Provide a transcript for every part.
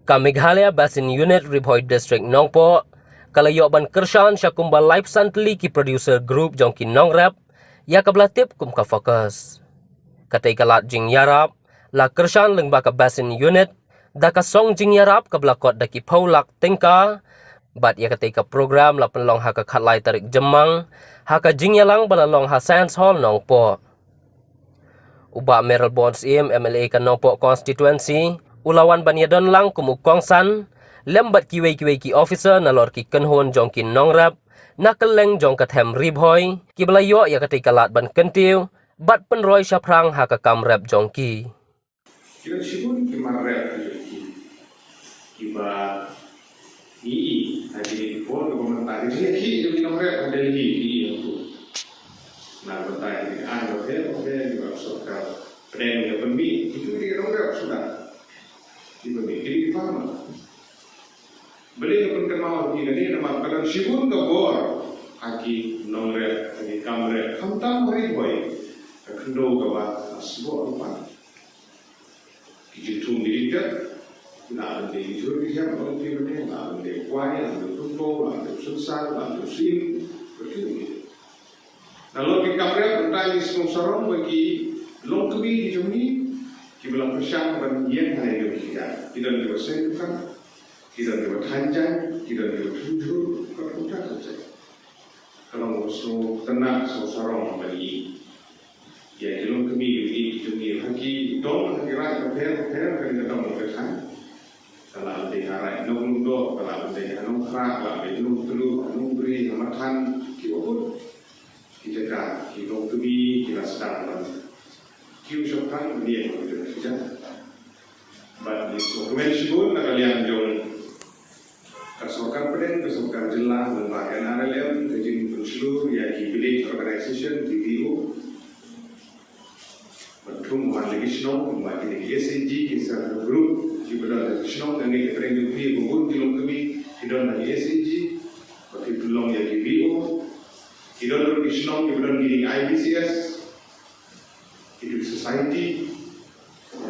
Ka Meghalaya Basin Unit Ribhoi District Nongpo, kalayo ban kershan sya kumba live santli ki producer group jong ki nongrap, ya kablatip kum ka fokus. Katay kalat jing yarap, la kershan leng ba ka Basin Unit, da ka song jing yarap kablakot da ki paulak tingka, bat ya katay ka program la penlong ha ka khatlay tarik jemang, ha ka jing yalang balalong ha Sands Hall Nongpo. Uba Meryl Bonds MLA ka Nongpo constituency, ulawan banyadon lang kumukongsan, lembat kiway ki officer na lor ki kenhon jong ki nongrap, nakaleng jong kathem ribhoy, ki balayo ya katay kalat ban kentiu, bat penroy syaprang ha ka kamrap jong ki. Kita sibun ki marrep ki ba i tadi pun komentar ini ki di nomor ada hi itu. Nah, bertanya ada oke juga sokar plan yang pembi itu di nomor sudah. Diberi faham. Beli pun kenal ini nama kadang sibun gor aki nomor aki kamera hantam hari boy kendo gawa sebuah apa kijitu militer na ada di juri yang orang timnya na ada di kuai na ada tunto na ada susah na ada sim begitu. Lalu di kamera bertanya sponsor bagi long kebi di jumi kibelang persyang dan yang hari kita tidak dipersentukan, tidak dipertanjang, tidak dipertunjuk, kerja saja. Kalau musuh tenang seorang bagi, ya kilang kami ini jumi haki dong haki rai per kali kita mau bertan. Kalau ada harai nong do, kalau ada nong kerak, kalau ada nong telur, nong beri, amatan, kiwapun kita kan kilang kami kita sedang kiu syukran dia yang bekerja. But this dokumen nak kalian jom kasokar peden, kasokar jelas lembaga NRLM, kejin seluruh ya ki village organization TVO. Betul lagi senang, membagi di SNG kisah grup, ki berada senang dan ni kerana juga bungun dilong kami hidup dari SNG, bagi dilong ya ki VO, hidup dari senang ki berada di IBCS. Itu society,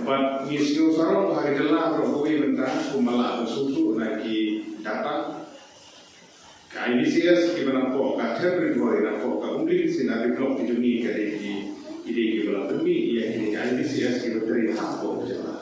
but misal sarong hari jelah berhubungi bentang kumalah bersusu lagi data. IBCS kita nampak kater berdua, nampak kemudian sinar blok di dunia kali ini ide kita belum ia ini IBCS kita terima apa jelah.